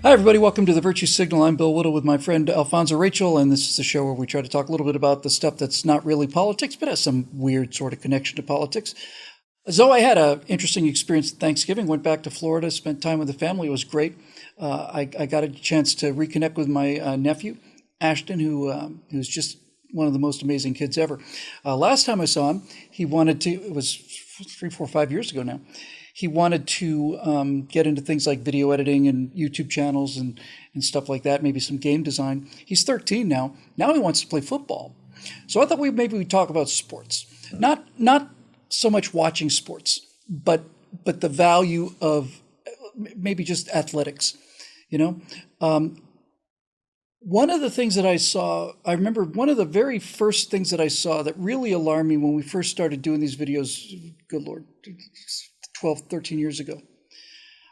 Hi, everybody. Welcome to the Virtue Signal. I'm Bill Whittle with my friend Whittle and Zo Rachel, and this is a show where we try to talk a little bit about the stuff that's not really politics, but has some weird sort of connection to politics. Zo, I had an interesting experience at Thanksgiving. Went back to Florida, spent time with the family. It was great. I got a chance to reconnect with my nephew, Ashton, who's just one of the most amazing kids ever. Last time I saw him, it was 3, 4, 5 years ago now. He wanted to get into things like video editing and YouTube channels and stuff like that, maybe some game design. He's 13 now. Now he wants to play football. So I thought maybe we'd talk about sports. Not so much watching sports, but the value of maybe just athletics, you know? One of the things that I remember one of the very first things that I saw that really alarmed me when we first started doing these videos, good Lord, 12, 13 years ago.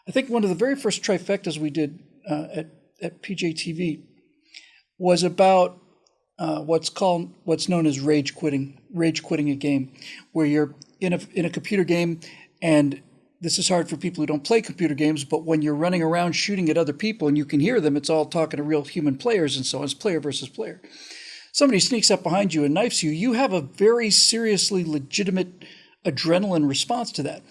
I think one of the very first trifectas we did at PJTV was about what's known as rage quitting a game, where you're in a computer game, and this is hard for people who don't play computer games, but when you're running around shooting at other people and you can hear them, it's all talking to real human players, and so on. It's player versus player. Somebody sneaks up behind you and knifes you, you have a very seriously legitimate adrenaline response to that.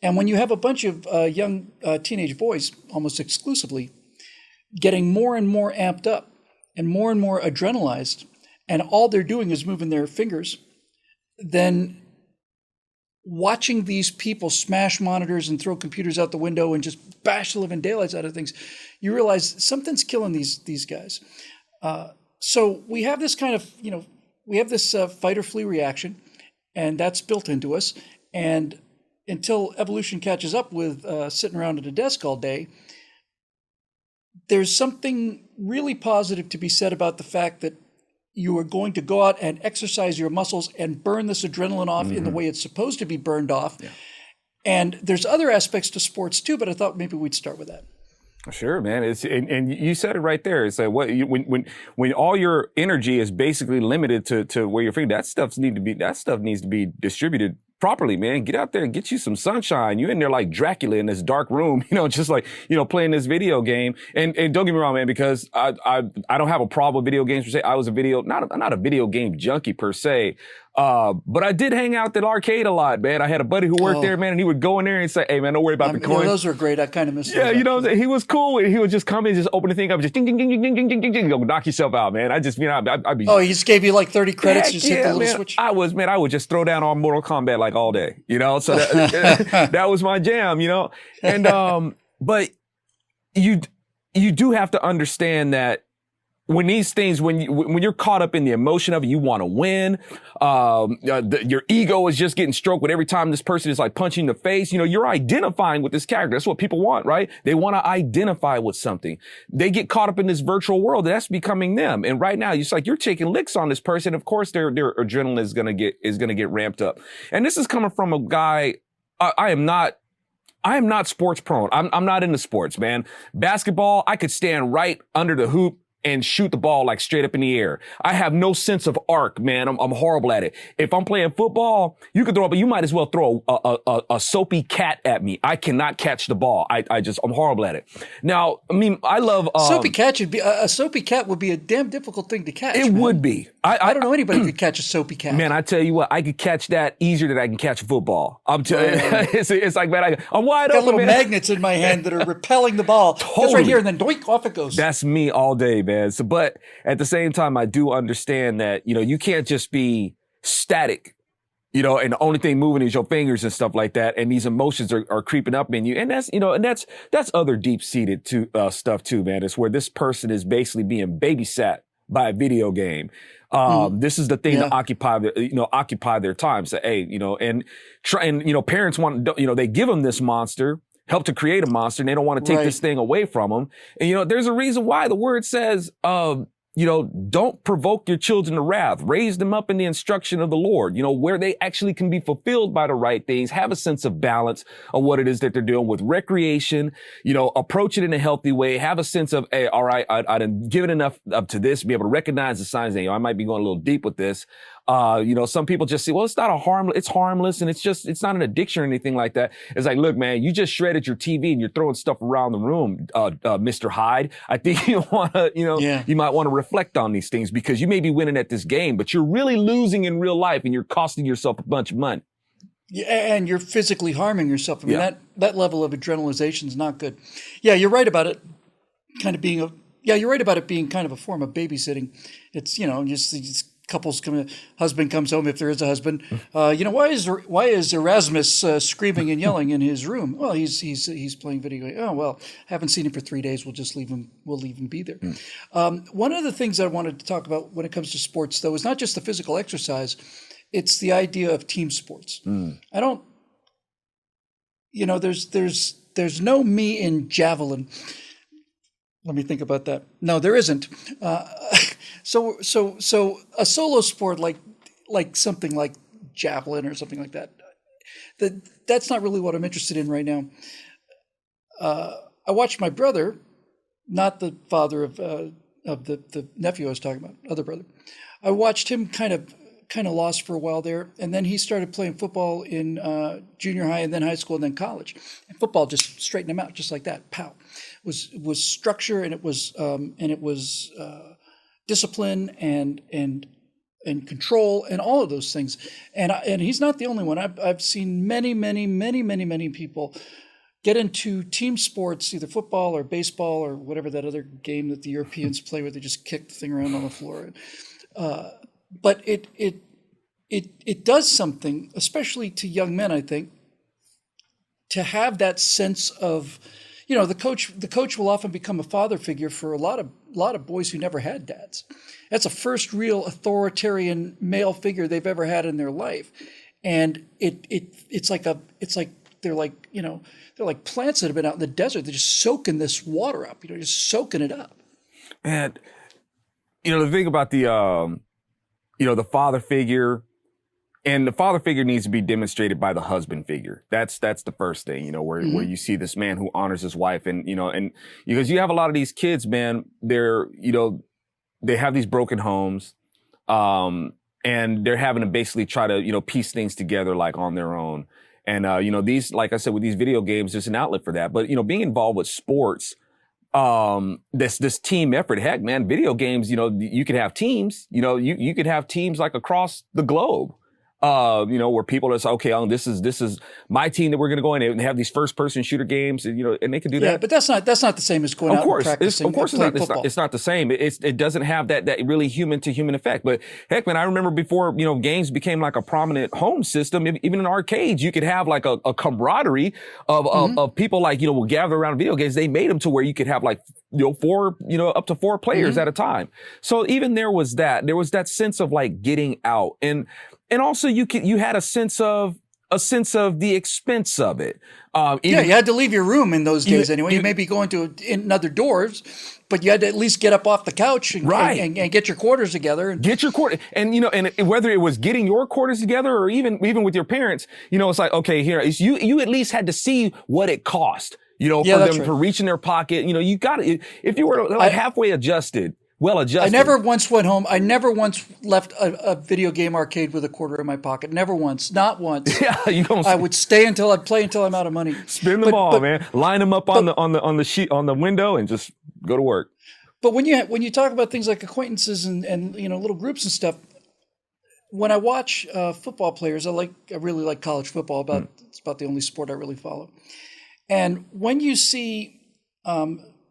And when you have a bunch of young teenage boys, almost exclusively, getting more and more amped up and more adrenalized, and all they're doing is moving their fingers, then watching these people smash monitors and throw computers out the window and just bash the living daylights out of things, you realize something's killing these guys. So we have this kind of, we have this fight or flee reaction, and that's built into us. And until evolution catches up with sitting around at a desk all day, there's something really positive to be said about the fact that you are going to go out and exercise your muscles and burn this adrenaline off in the way it's supposed to be burned off. Yeah. And there's other aspects to sports too, but I thought maybe we'd start with that. Sure, man. And you said it right there. It's like when all your energy is basically limited to where you're feeling, that stuff needs to be distributed properly, man. Get out there and get you some sunshine. You're in there like Dracula in this dark room, just like, playing this video game. And don't get me wrong, man, because I don't have a problem with video games per se. I was not a video game junkie per se. But I did hang out at that arcade a lot, man. I had a buddy who worked there, man, and he would go in there and say, "Hey, man, don't worry about the coins." Those were great. I kind of missed those. Yeah, he was cool. He would just come in, just open the thing up, just ding, ding, ding, ding, ding, ding, ding, ding, go knock yourself out, man. I'd be. Oh, he just gave you like 30 credits, just hit the little man. switch? I would just throw down on Mortal Kombat like all day, so that was my jam, and, but you do have to understand that when these things, when you're caught up in the emotion of it, you want to win. Your ego is just getting stroked with every time this person is like punching the face. You're identifying with this character. That's what people want, right? They want to identify with something. They get caught up in this virtual world. That's becoming them. And right now, you're taking licks on this person. Of course, their adrenaline is gonna get ramped up. And this is coming from a guy. I am not sports prone. I'm not into sports, man. Basketball, I could stand right under the hoop and shoot the ball like straight up in the air. I have no sense of arc, man. I'm horrible at it. If I'm playing football, you can throw it, but you might as well throw a soapy cat at me. I cannot catch the ball. I'm horrible at it. Now, I love soapy cat a soapy cat would be a damn difficult thing to catch. It would be. I don't know anybody who could catch a soapy cat. Man, I tell you what, I could catch that easier than I can catch a football. I'm telling you, it's like, man, I'm wide open. Got little magnets in my hand that are repelling the ball. Totally. It's right here, and then doink, off it goes. That's me all day, man. So, but at the same time, I do understand that, you can't just be static, and the only thing moving is your fingers and stuff like that. And these emotions are creeping up in you. And that's other deep-seated stuff too, man. It's where this person is basically being babysat by a video game. This is the thing to occupy their time. So, hey, parents want, they give them this monster, help to create a monster, and they don't want to take this thing away from them. And, there's a reason why the word says, don't provoke your children to wrath. Raise them up in the instruction of the Lord, where they actually can be fulfilled by the right things, have a sense of balance of what it is that they're doing with recreation, approach it in a healthy way, have a sense of, hey, all right, I've given enough up to this, be able to recognize the signs that, I might be going a little deep with this. Some people just say, well, it's harmless and it's not an addiction or anything like that. It's like, look, man, you just shredded your TV and you're throwing stuff around the room, Mr. Hyde. I think you might want to reflect on these things because you may be winning at this game, but you're really losing in real life and you're costing yourself a bunch of money. Yeah, and you're physically harming yourself. I mean, that level of adrenalization is not good. Yeah, you're right about it you're right about it being kind of a form of babysitting. It's, just couples husband comes home if there is a husband. Why is Erasmus screaming and yelling in his room? Well, he's playing video game. Oh well, haven't seen him for 3 days. We'll just leave him. We'll leave him be there. One of the things I wanted to talk about when it comes to sports, though, is not just the physical exercise. It's the idea of team sports. I don't. There's no me in javelin. Let me think about that. No, there isn't. So a solo sport like something like javelin or something like that's not really what I'm interested in right now. I watched my brother, not the father of the nephew I was talking about, other brother. I watched him kind of lost for a while there, and then he started playing football in junior high and then high school and then college. And football just straightened him out, just like that. Pow, was structure and it was discipline and control and all of those things. And he's not the only one. I've seen many people get into team sports, either football or baseball or whatever that other game that the Europeans play where they just kick the thing around on the floor. But it does something, especially to young men, I think, to have that sense of, the coach will often become a father figure for a lot of boys who never had dads. That's a first real authoritarian male figure they've ever had in their life, and it's like they're like plants that have been out in the desert. They're just soaking this water up, just soaking it up. And the thing about the father figure. And the father figure needs to be demonstrated by the husband figure. That's the first thing, where you see this man who honors his wife and because you have a lot of these kids, man, they have these broken homes, and they're having to basically try to, piece things together like on their own. And, these, like I said, with these video games, there's an outlet for that. But, being involved with sports, this team effort, heck, man, video games, you could have teams, you could have teams like across the globe. Where people are saying, okay, this is my team that we're going to go in and have these first person shooter games, and they can do that. Yeah, but that's not the same as going out and practicing. Of course, it's not the same. It doesn't have that really human to human effect. But heck, man, I remember before, games became like a prominent home system, even in arcades, you could have like a camaraderie of people will gather around video games. They made them to where you could have like, four, up to 4 players at a time. So even there was that sense of like getting out. And also you had a sense of the expense of it. You had to leave your room in those days anyway. You may be going to another doors, but you had to at least get up off the couch and get your quarters together. Get your quarters. And, and whether it was getting your quarters together or even with your parents, it's like, okay, here, you at least had to see what it cost, for them to reach in their pocket. You got it. If you were like halfway adjusted, well adjusted. I never once went home. I never once left a video game arcade with a quarter in my pocket. Never once. Not once. Yeah, I would stay until I'd play until I'm out of money. Spin the ball, man. Line them up on the sheet on the window and just go to work. But when you talk about things like acquaintances and little groups and stuff, when I watch football players, I really like college football. It's about the only sport I really follow. And when you see.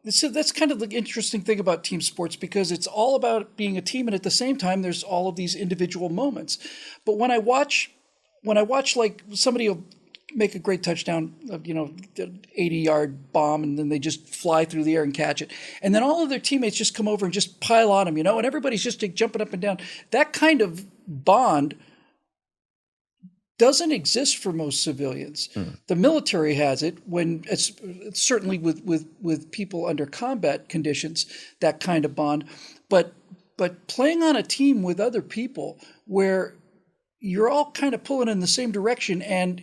So that's kind of the interesting thing about team sports, because it's all about being a team, and at the same time, there's all of these individual moments. But when I watch like somebody will make a great touchdown, 80-yard bomb, and then they just fly through the air and catch it, and then all of their teammates just come over and just pile on them, and everybody's just jumping up and down. That kind of bond doesn't exist for most civilians. The military has it when it's certainly with people under combat conditions, that kind of bond. But but playing on a team with other people where you're all kind of pulling in the same direction, and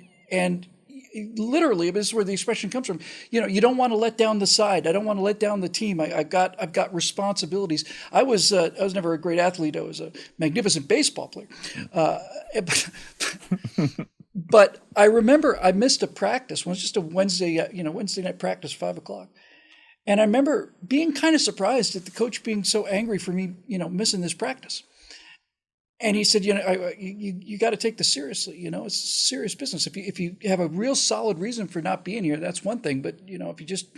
literally, this is where the expression comes from. You don't want to let down the side. I don't want to let down the team. I've got responsibilities. I was never a great athlete. I was a magnificent baseball player. But I remember I missed a practice. It was just a Wednesday night practice, 5:00. And I remember being kind of surprised at the coach being so angry for me, missing this practice. And he said, you got to take this seriously. It's serious business. If you have a real solid reason for not being here, that's one thing. But if you just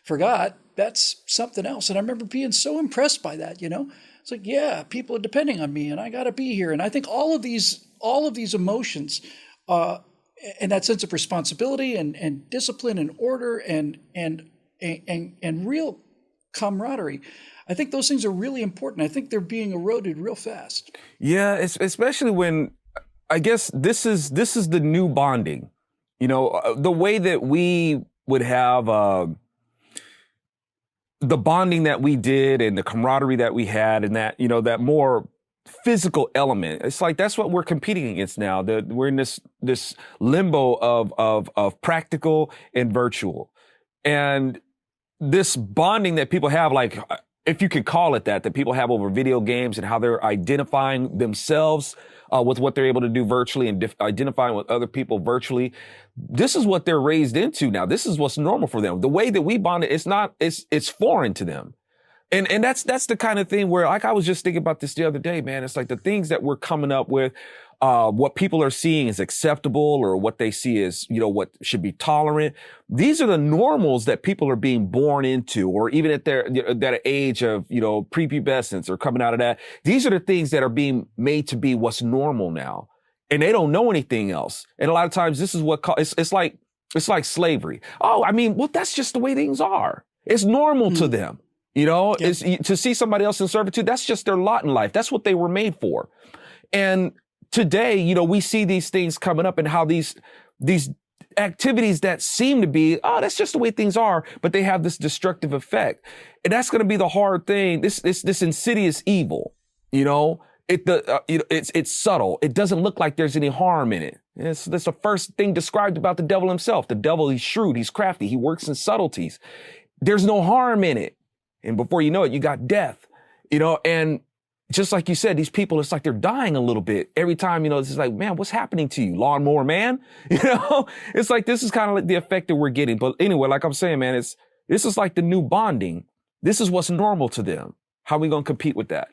forgot, that's something else. And I remember being so impressed by that. It's like, yeah, people are depending on me, and I got to be here. And I think all of these emotions, and that sense of responsibility and discipline and order and real camaraderie, I think those things are really important. I think they're being eroded real fast. Yeah, especially when, I guess this is the new bonding. The way that we would have the bonding that we did and the camaraderie that we had, and that that more physical element. It's like that's what we're competing against now. That we're in this limbo of practical and virtual, and this bonding that people have, like, if you could call it that people have over video games and how they're identifying themselves with what they're able to do virtually and identifying with other people virtually. This is what they're raised into now. This is what's normal for them. The way that we bond, it's foreign to them. And that's the kind of thing where, like, I was just thinking about this the other day, man. It's like the things that we're coming up with, what people are seeing is acceptable, or what they see as, what should be tolerant. These are the normals that people are being born into, or even at that age of, prepubescence or coming out of that. These are the things that are being made to be what's normal now. And they don't know anything else. And a lot of times this is it's like slavery. Oh, I mean, well, that's just the way things are. It's normal to them. Yep. Is to see somebody else in servitude. That's just their lot in life. That's what they were made for. And today, we see these things coming up, and how these activities that seem to be, that's just the way things are, but they have this destructive effect. And that's going to be the hard thing. This insidious evil, it's subtle. It doesn't look like there's any harm in it. That's the first thing described about the devil himself. The devil, he's shrewd, he's crafty, he works in subtleties. There's no harm in it. And before you know it, you got death, and just like you said, these people, it's like they're dying a little bit every time, it's like, man, what's happening to you? Lawnmower man? It's like, this is kind of like the effect that we're getting. But anyway, like I'm saying, man, this is like the new bonding. This is what's normal to them. How are we going to compete with that?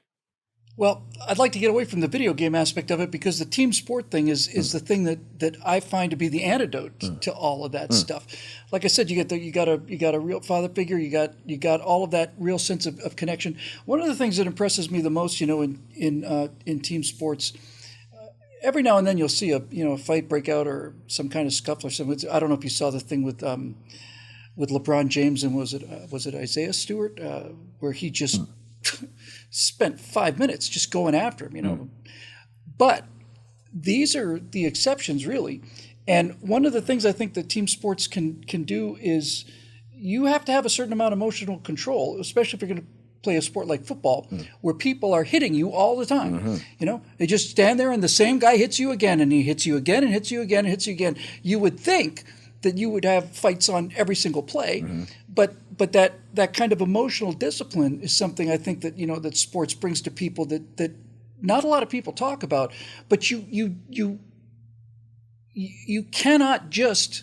Well, I'd like to get away from the video game aspect of it, because the team sport thing is the thing that I find to be the antidote to all of that stuff. Like I said, you got a real father figure, you got all of that real sense of connection. One of the things that impresses me the most, in team sports, every now and then you'll see a fight break out, or some kind of scuffle or something. I don't know if you saw the thing with LeBron James and was it Isaiah Stewart, where he just spent 5 minutes just going after him, But these are the exceptions, really. And one of the things I think that team sports can do is, you have to have a certain amount of emotional control, especially if you're going to play a sport like football, where people are hitting you all the time. They just stand there, and the same guy hits you again, and he hits you again, and hits you again, and hits you again. You would think that you would have fights on every single play, but that kind of emotional discipline is something I think that that sports brings to people that not a lot of people talk about. But you cannot just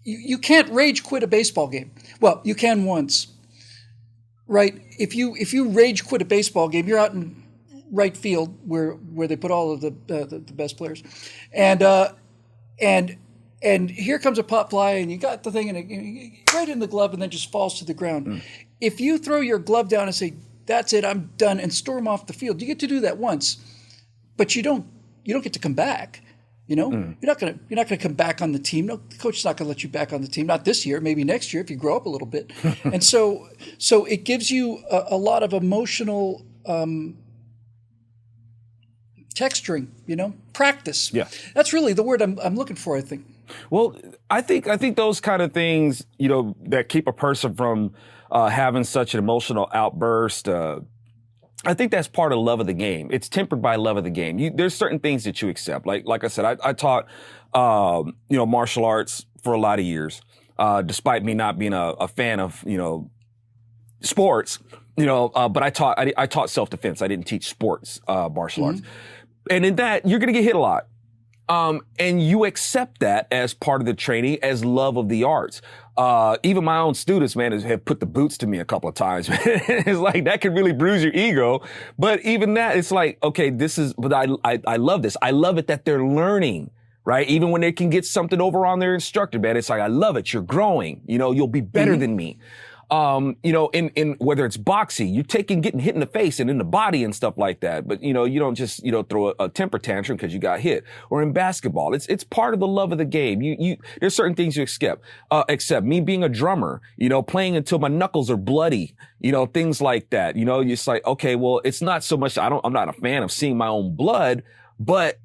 you can't rage quit a baseball game. Well, you can once, right? If you rage quit a baseball game, you're out in right field where they put all of the best players, and here comes a pop fly, and you got the thing right in the glove, and then just falls to the ground. If you throw your glove down and say, "That's it, I'm done," and storm off the field, you get to do that once, but you don't get to come back. You're not gonna come back on the team. No, the coach's not gonna let you back on the team. Not this year, maybe next year if you grow up a little bit. And so it gives you a lot of emotional texturing. Practice. Yeah, that's really the word I'm looking for, I think. Well, I think those kind of things, that keep a person from having such an emotional outburst, I think that's part of love of the game. It's tempered by love of the game. There's certain things that you accept. Like I said, I taught, martial arts for a lot of years, despite me not being a fan of, sports, but I taught self-defense. I didn't teach sports, martial arts. And in that, you're going to get hit a lot. And you accept that as part of the training, as love of the arts. Even my own students, man, have put the boots to me a couple of times. It's like, that can really bruise your ego. But even that, it's like, okay, but I love this. I love it that they're learning, right? Even when they can get something over on their instructor, man, it's like, I love it. You're growing, you'll be better than me. In whether it's boxing, you're getting hit in the face and in the body and stuff like that. But, you don't just, throw a temper tantrum because you got hit. Or in basketball, it's part of the love of the game. There's certain things you except me being a drummer, playing until my knuckles are bloody, things like that. You're just like, okay, well, it's not so much, I'm not a fan of seeing my own blood, but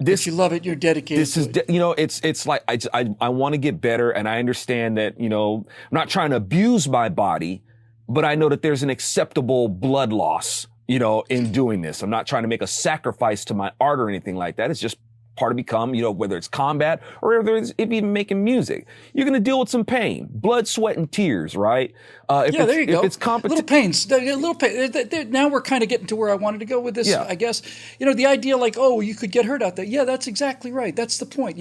you love it. You're dedicated. This is, it's like, I want to get better. And I understand that, I'm not trying to abuse my body, but I know that there's an acceptable blood loss, in doing this. I'm not trying to make a sacrifice to my art or anything like that. It's just part of become, whether it's combat or whether it's even making music, you're going to deal with some pain, blood, sweat, and tears, right? There you go. If it's little pains, little pain. Now we're kind of getting to where I wanted to go with this. Yeah. I guess, the idea like, oh, you could get hurt out there. Yeah, that's exactly right. That's the point.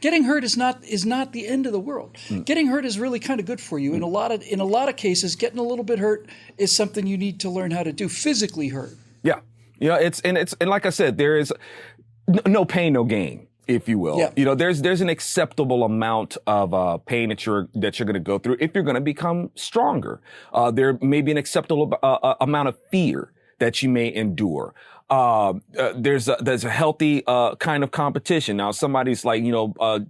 Getting hurt is not the end of the world. Getting hurt is really kind of good for you. In a lot of cases, getting a little bit hurt is something you need to learn how to do. Physically hurt. Yeah. And like I said, there is no pain, no gain, if you will. Yeah. There's an acceptable amount of pain that you're going to go through if you're going to become stronger. There may be an acceptable amount of fear that you may endure. There's a healthy kind of competition. Now, somebody's like,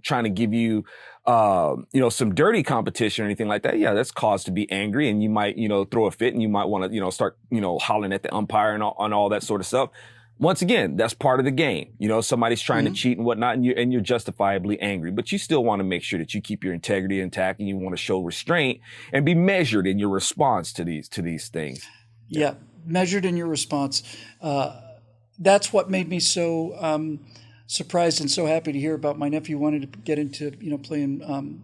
trying to give you some dirty competition or anything like that. Yeah, that's cause to be angry, and you might, throw a fit, and you might want to, start, hollering at the umpire and all that sort of stuff. Once again, that's part of the game. Somebody's trying to cheat and whatnot, and you're justifiably angry, but you still want to make sure that you keep your integrity intact, and you want to show restraint and be measured in your response to these things. Yeah, measured in your response. That's what made me so surprised and so happy to hear about my nephew wanting to get into, playing,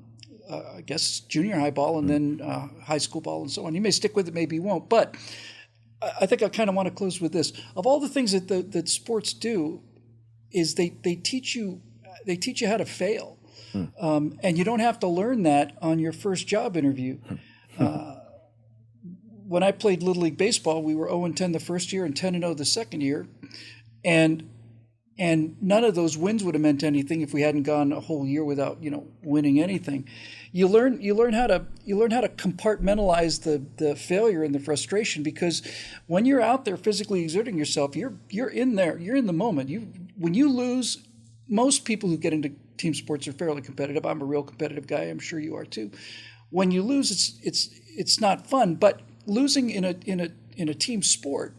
I guess, junior high ball and then high school ball and so on. He may stick with it, maybe he won't, but I think I kind of want to close with this. Of all the things that sports do, is they teach you how to fail, and you don't have to learn that on your first job interview. When I played Little League baseball, we were 0-10 the first year and 10-0 the second year, and none of those wins would have meant anything if we hadn't gone a whole year without winning anything. You learn how to compartmentalize the failure and the frustration, because when you're out there physically exerting yourself, you're in there, you're in the moment. When you lose, most people who get into team sports are fairly competitive. I'm a real competitive guy. I'm sure you are too. When you lose, it's not fun. But losing in a team sport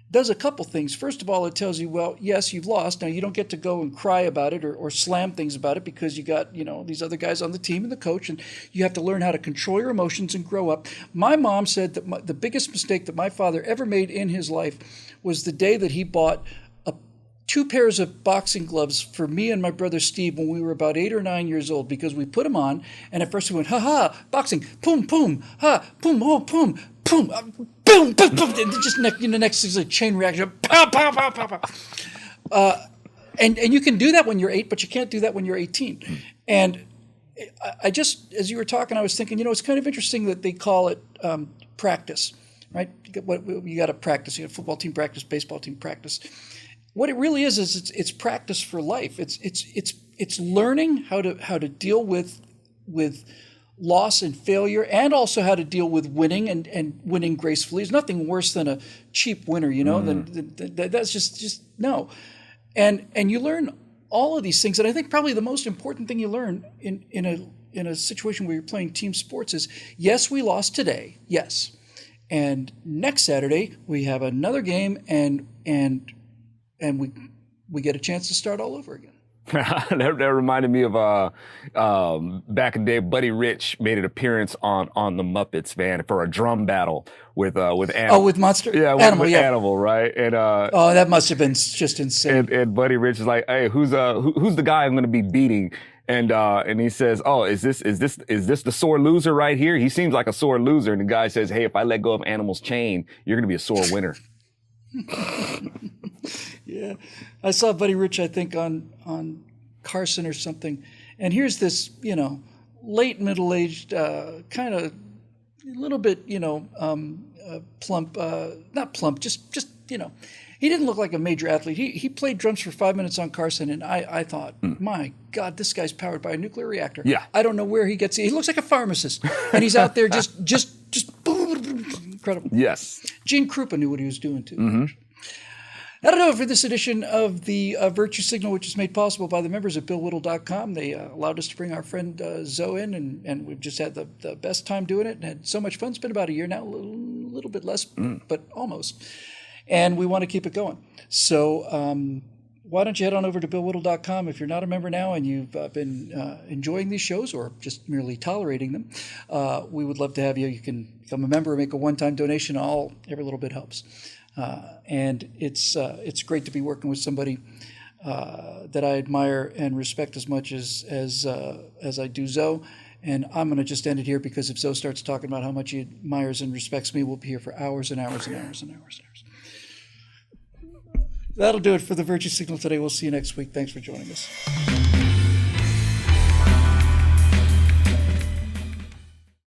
does a couple things. First of all, it tells you, well, yes, you've lost. Now, you don't get to go and cry about it or slam things about it, because you got, these other guys on the team and the coach, and you have to learn how to control your emotions and grow up. My mom said that the biggest mistake that my father ever made in his life was the day that he bought 2 pairs of boxing gloves for me and my brother Steve when we were about 8 or 9 years old, because we put them on, and at first we went, ha ha, boxing, boom, boom, ha, boom, oh, boom, boom, boom, boom, boom, and just next thing's a chain reaction, pow, pow, pow, pow, pow. And you can do that when you're 8, but you can't do that when you're 18. And I just, as you were talking, I was thinking, it's kind of interesting that they call it practice, right? You got to practice. You got football team practice, baseball team practice. What it really is it's practice for life. It's learning how to deal with loss and failure, and also how to deal with winning and winning gracefully. There's nothing worse than a cheap winner, that's just no. And you learn all of these things. And I think probably the most important thing you learn in a situation where you're playing team sports is, yes, we lost today, yes, and next Saturday we have another game, and we get a chance to start all over again. That reminded me of back in the day. Buddy Rich made an appearance on the Muppets, man, for a drum battle with Animal. Oh, with Monster? Yeah, with Animal, right? And oh, that must have been just insane. And Buddy Rich is like, "Hey, who's the guy I'm going to be beating?" And he says, "Oh, is this the sore loser right here? He seems like a sore loser." And the guy says, "Hey, if I let go of Animal's chain, you're going to be a sore winner." Yeah, I saw Buddy Rich, I think, on Carson or something. And here's this, late middle-aged, kind of a little bit, plump, not plump, just he didn't look like a major athlete. He played drums for 5 minutes on Carson, and I thought, my God, this guy's powered by a nuclear reactor. Yeah. I don't know where he gets it. He looks like a pharmacist, and he's out there just incredible. Yes. Gene Krupa knew what he was doing too. That'll do it for this edition of the Virtue Signal, which is made possible by the members at BillWhittle.com. They allowed us to bring our friend Zo in, and we've just had the best time doing it and had so much fun. It's been about a year now, a little bit less, but almost. And we want to keep it going. So why don't you head on over to BillWhittle.com if you're not a member now and you've been enjoying these shows or just merely tolerating them. We would love to have you. You can become a member or make a one-time donation. Every little bit helps. And it's great to be working with somebody that I admire and respect as much as I do Zo. And I'm going to just end it here because if Zo starts talking about how much he admires and respects me, we'll be here for hours and hours and hours and hours and hours. That'll do it for the Virtue Signal today. We'll see you next week. Thanks for joining us.